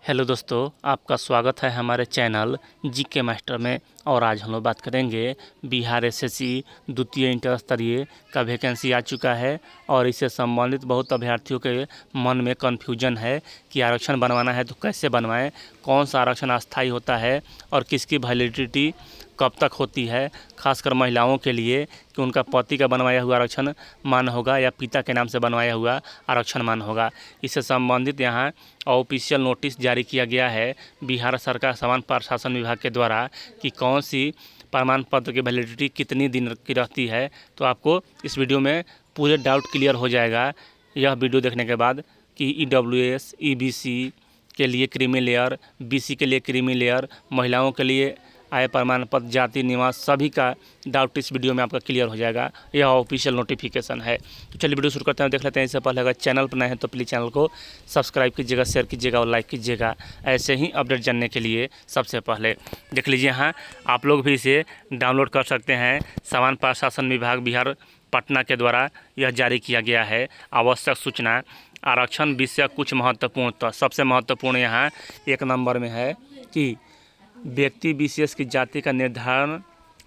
Hello दोस्तों, आपका स्वागत है हमारे चैनल जीके मास्टर में। और आज हम लोग बात करेंगे बिहार एसएससी द्वितीय इंटर स्तरीय का वैकेंसी आ चुका है और इससे संबंधित बहुत अभ्यर्थियों के मन में कन्फ्यूजन है कि आरक्षण बनवाना है तो कैसे बनवाएं, कौन सा आरक्षण अस्थायी होता है और किसकी वैलिडिटी कब तक होती है, खासकर महिलाओं के लिए कि उनका पति का बनवाया हुआ आरक्षण मान्य होगा या पिता के नाम से बनवाया हुआ आरक्षण मान्य होगा। इससे संबंधित यहाँ ऑफिशियल नोटिस जारी किया गया है बिहार सरकार सामान्य प्रशासन विभाग के द्वारा कि कौन सी प्रमाण पत्र की वैलिडिटी कितनी दिन की रहती है। तो आपको इस वीडियो में पूरे डाउट क्लियर हो जाएगा यह वीडियो देखने के बाद कि EWS EBC के लिए क्रीमी लेयर, BC के लिए क्रीमी लेयर, महिलाओं के लिए आय प्रमाण पत्र, जाति निवास, सभी का डाउट इस वीडियो में आपका क्लियर हो जाएगा। यह ऑफिशियल नोटिफिकेशन है। तो चलिए वीडियो शुरू करते हैं, देख लेते हैं। इससे पहले अगर चैनल पर नए हैं तो प्लीज़ चैनल को सब्सक्राइब कीजिएगा, शेयर कीजिएगा और लाइक कीजिएगा ऐसे ही अपडेट जानने के लिए। सबसे पहले देख लीजिए, यहाँ आप लोग भी इसे डाउनलोड कर सकते हैं। सामान्य प्रशासन विभाग बिहार पटना के द्वारा यह जारी किया गया है। आवश्यक सूचना आरक्षण विषय कुछ महत्वपूर्ण, तो सबसे महत्वपूर्ण यहाँ 1 नंबर में है कि व्यक्ति विशेष की जाति का निर्धारण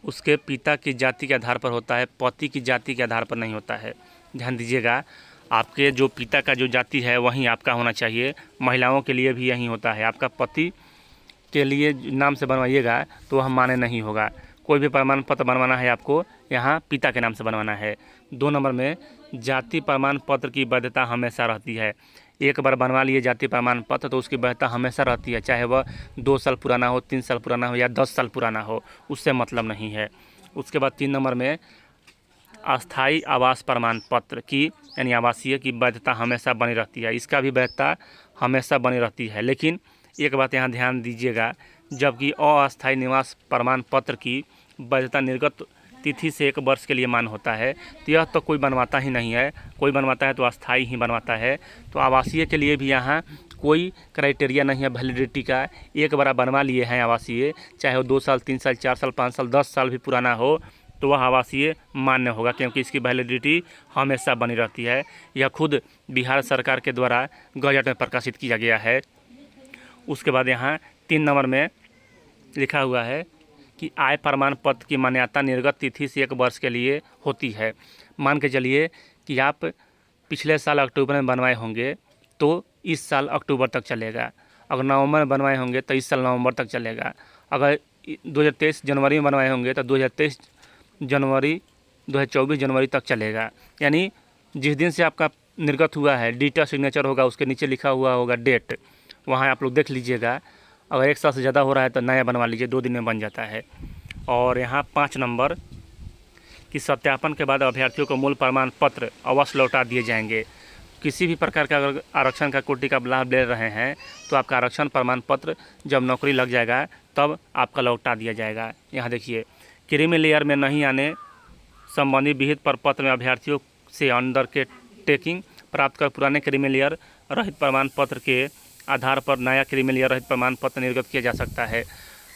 उसके पिता की जाति के आधार पर होता है, पति की जाति के आधार पर नहीं होता है। ध्यान दीजिएगा, आपके जो पिता का जो जाति है वहीं आपका होना चाहिए। महिलाओं के लिए भी यही होता है। आपका पति के लिए नाम से बनवाइएगा तो वह मान्य नहीं होगा। कोई भी प्रमाण पत्र बनवाना है आपको यहाँ पिता के नाम से बनवाना है। 2 नंबर में जाति प्रमाण पत्र की वैधता हमेशा रहती है। एक बार बनवा लिए जाति प्रमाण पत्र तो उसकी वैधता हमेशा रहती है, चाहे वह 2 साल पुराना हो, 3 साल पुराना हो या 10 साल पुराना हो, उससे मतलब नहीं है। उसके बाद 3 नंबर में अस्थायी आवास प्रमाण पत्र की यानी आवासीय की वैधता हमेशा बनी रहती है। इसका भी वैधता हमेशा बनी रहती है। लेकिन एक बात यहाँ ध्यान दीजिएगा, जबकि अस्थायी निवास प्रमाण पत्र की वैधता निर्गत तिथि से 1 वर्ष के लिए मान्य होता है, तो यह तो कोई बनवाता ही नहीं है। कोई बनवाता है तो अस्थायी ही बनवाता है। तो आवासीय के लिए भी यहाँ कोई क्राइटेरिया नहीं है वैलिडिटी का। एक बार बनवा लिए हैं आवासीय, चाहे वो 2 साल, 3 साल, 4 साल, 5 साल, 10 साल भी पुराना हो, तो वह आवासीय मान्य होगा, क्योंकि इसकी वैलिडिटी हमेशा बनी रहती है। यह खुद बिहार सरकार के द्वारा गजट में प्रकाशित किया गया है। उसके बाद यहाँ 3 नंबर में लिखा हुआ है कि आय प्रमाण पत्र की मान्यता निर्गत तिथि से 1 वर्ष के लिए होती है। मान के चलिए कि आप पिछले साल अक्टूबर में बनवाए होंगे तो इस साल अक्टूबर तक चलेगा। अगर नवंबर में बनवाए होंगे तो इस साल नवंबर तक चलेगा। अगर 2023 जनवरी में बनवाए होंगे तो 2023 जनवरी 2024 जनवरी तक चलेगा। यानी जिस दिन से आपका निर्गत हुआ है, डिजिटल सिग्नेचर होगा, उसके नीचे लिखा हुआ होगा डेट, वहाँ आप लोग देख लीजिएगा। अगर 1 साल से ज़्यादा हो रहा है तो नया बनवा लीजिए, 2 दिन में बन जाता है। और यहाँ 5 नंबर कि सत्यापन के बाद अभ्यर्थियों को मूल प्रमाण पत्र अवश्य लौटा दिए जाएंगे। किसी भी प्रकार का अगर आरक्षण का कोटि का लाभ ले रहे हैं तो आपका आरक्षण प्रमाण पत्र जब नौकरी लग जाएगा तब आपका लौटा दिया जाएगा। यहाँ देखिए, क्रीमी लेयर में नहीं आने संबंधी विहित प्रपत्र में अभ्यर्थियों से अंडर के टेकिंग प्राप्त कर पुराने क्रीमी लेयर रहित प्रमाण पत्र के आधार पर नया क्रीमी लेयर रहित प्रमाण पत्र निर्गत किया जा सकता है।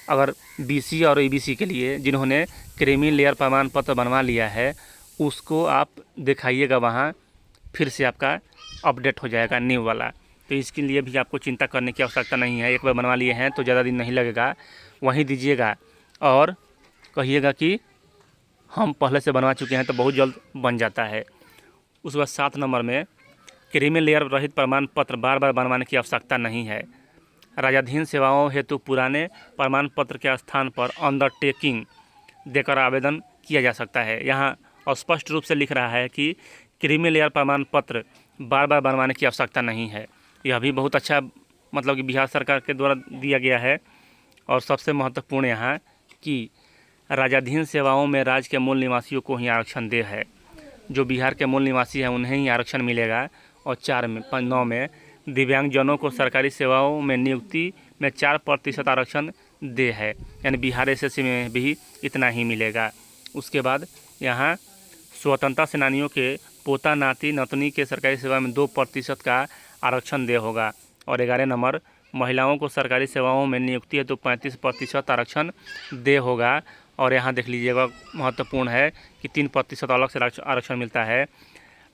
अगर BC और EBC के लिए जिन्होंने क्रीमी लेयर प्रमाण पत्र बनवा लिया है उसको आप दिखाइएगा, वहाँ फिर से आपका अपडेट हो जाएगा न्यू वाला। तो इसके लिए भी आपको चिंता करने की आवश्यकता नहीं है। एक बार बनवा लिए हैं तो ज़्यादा दिन नहीं लगेगा, वहीं दीजिएगा और कहिएगा कि हम पहले से बनवा चुके हैं, तो बहुत जल्द बन जाता है। उसके बाद 7 नंबर में क्रीमी लेयर रहित प्रमाण पत्र बार बार बनवाने की आवश्यकता नहीं है। राजधानी सेवाओं हेतु पुराने प्रमाण पत्र के स्थान पर अंडरटेकिंग देकर आवेदन किया जा सकता है। यहाँ स्पष्ट रूप से लिख रहा है कि क्रीमी लेयर प्रमाण पत्र बार बार बनवाने की आवश्यकता नहीं है। यह भी बहुत अच्छा मतलब कि बिहार सरकार के द्वारा दिया गया है। और सबसे महत्वपूर्ण यहाँ कि राजधानी सेवाओं में राज्य के मूल निवासियों को ही आरक्षण दे है। जो बिहार के मूल निवासी हैं उन्हें ही आरक्षण मिलेगा। और 9 में दिव्यांगजनों को सरकारी सेवाओं में नियुक्ति में 4% आरक्षण दे है, यानी बिहार एसएससी में भी इतना ही मिलेगा। उसके बाद यहाँ स्वतंत्रता सेनानियों के पोता नाती नतनी के सरकारी सेवा में 2% का आरक्षण दे होगा। और 11 नंबर महिलाओं को सरकारी सेवाओं में नियुक्ति है तो 35% आरक्षण दे होगा। और यहाँ देख लीजिएगा, महत्वपूर्ण है कि 3% अलग से आरक्षण मिलता है।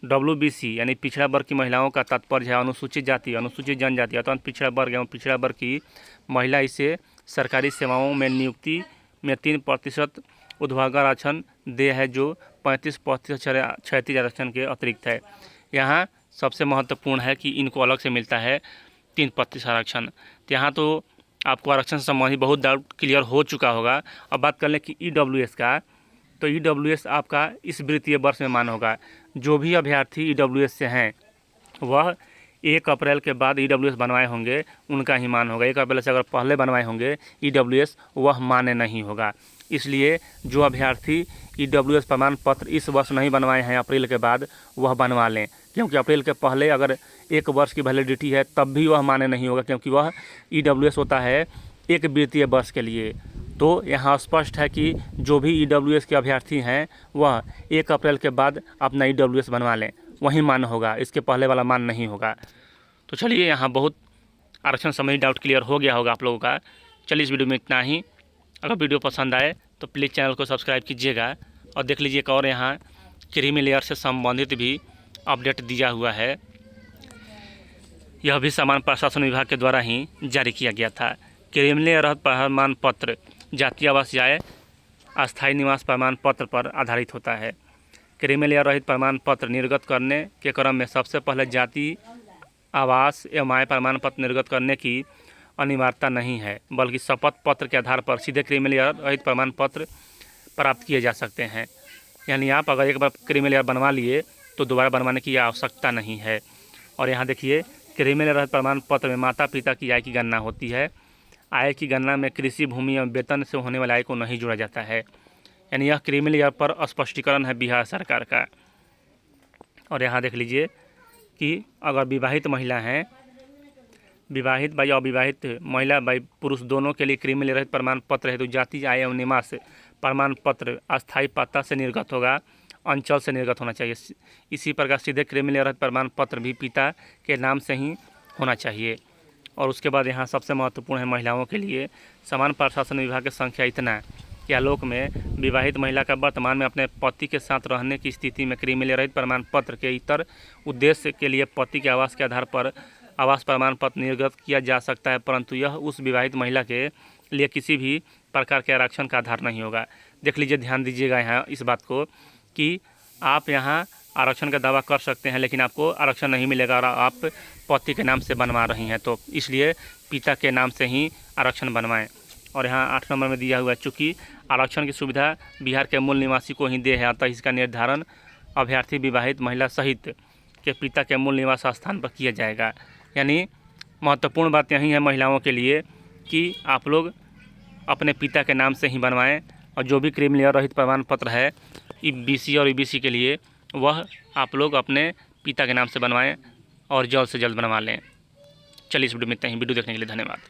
WBC यानी पिछड़ा वर्ग की महिलाओं का तात्पर्य है अनुसूचित जाति, अनुसूचित जनजाति अथवा पिछड़ा वर्ग एवं पिछड़ा वर्ग की महिला। इसे सरकारी सेवाओं में नियुक्ति में 3% ऊर्ध्वाधर आरक्षण दे है, जो 35% क्षैतिज आरक्षण के अतिरिक्त है। यहाँ सबसे महत्वपूर्ण है कि इनको अलग से मिलता है 3% आरक्षण। तो यहाँ तो आपको आरक्षण से संबंधित बहुत डाउट क्लियर हो चुका होगा। अब बात कर लें कि EWS का, तो EWS आपका इस वित्तीय वर्ष में मान्य होगा। जो भी अभ्यर्थी EWS से हैं वह 1 अप्रैल के बाद EWS बनवाए होंगे उनका ही मान्य होगा। 1 अप्रैल से अगर पहले बनवाए होंगे EWS वह मान्य नहीं होगा। इसलिए जो अभ्यर्थी EWS प्रमाण पत्र इस वर्ष नहीं बनवाए हैं अप्रैल के बाद, वह बनवा लें, क्योंकि अप्रैल के पहले अगर 1 वर्ष की वैलिडिटी है तब भी वह मान्य नहीं होगा, क्योंकि वह EWS होता है 1 वित्तीय वर्ष के लिए। तो यहाँ स्पष्ट है कि जो भी EWS के अभ्यर्थी हैं वह 1 अप्रैल के बाद अपना EWS बनवा लें, वही मान्य होगा, इसके पहले वाला मान्य नहीं होगा। तो चलिए, यहाँ बहुत आरक्षण संबंधी डाउट क्लियर हो गया होगा आप लोगों का। चलिए, इस वीडियो में इतना ही। अगर वीडियो पसंद आए तो प्लीज़ चैनल को सब्सक्राइब कीजिएगा और देख लीजिए और यहाँ क्रीमी लेयर से संबंधित भी अपडेट दिया हुआ है। यह भी सामान्य प्रशासन विभाग के द्वारा ही जारी किया गया था। क्रीमी लेयर रहित प्रमाण पत्र जातीय आवास या अस्थायी निवास प्रमाण पत्र पर आधारित होता है। क्रीमी लेयर रहित प्रमाण पत्र निर्गत करने के क्रम में सबसे पहले जाति, आवास एवं आय प्रमाण पत्र निर्गत करने की अनिवार्यता नहीं है, बल्कि शपथ पत्र के आधार पर सीधे क्रीमी लेयर रहित प्रमाण पत्र प्राप्त किए जा सकते हैं। यानी आप अगर एक बार क्रीमी लेयर बनवा लिए तो दोबारा बनवाने की आवश्यकता नहीं है। और यहाँ देखिए, क्रीमी लेयर रहित प्रमाण पत्र में माता पिता की आय की गणना होती है। आय की गणना में कृषि भूमि एवं वेतन से होने वाली आय को नहीं जोड़ा जाता है। यानी यह क्रीमी लेयर पर स्पष्टीकरण है बिहार सरकार का। और यहाँ देख लीजिए कि अगर विवाहित महिला हैं, विवाहित बाई अविवाहित महिला बाई पुरुष दोनों के लिए क्रीमी लेयर रहित प्रमाण पत्र हेतु जाति, आय एवं निवास प्रमाण पत्र अस्थायी पता से निर्गत होगा, अंचल से निर्गत होना चाहिए। इसी प्रकार सीधे क्रीमी लेयर रहित प्रमाण पत्र भी पिता के नाम से ही होना चाहिए। और उसके बाद यहाँ सबसे महत्वपूर्ण है महिलाओं के लिए समान प्रशासन विभाग की संख्या इतना कि आलोक में विवाहित महिला का वर्तमान में अपने पति के साथ रहने की स्थिति में क्रीमी लेयर रहित प्रमाण पत्र के इतर उद्देश्य के लिए पति के आवास के आधार पर आवास प्रमाण पत्र निर्गत किया जा सकता है, परंतु यह उस विवाहित महिला के लिए किसी भी प्रकार के आरक्षण का आधार नहीं होगा। देख लीजिए, ध्यान दीजिएगा यहाँ इस बात को कि आप यहाँ आरक्षण का दावा कर सकते हैं लेकिन आपको आरक्षण नहीं मिलेगा और आप पति के नाम से बनवा रही हैं, तो इसलिए पिता के नाम से ही आरक्षण बनवाएं। और यहाँ 8 नंबर में दिया हुआ है, चूँकि आरक्षण की सुविधा बिहार के मूल निवासी को ही दे है, अतः इसका निर्धारण अभ्यर्थी विवाहित महिला सहित के पिता के मूल निवास स्थान पर किया जाएगा। यानी महत्वपूर्ण बात यही है महिलाओं के लिए कि आप लोग अपने पिता के नाम से ही बनवाएं, और जो भी क्रीमी लेयर रहित प्रमाण पत्र है BC और EBC के लिए वह आप लोग अपने पिता के नाम से बनवाएं और जल्द से जल्द बनवा लें। चलिए, इस वीडियो में इतना ही। वीडियो देखने के लिए धन्यवाद।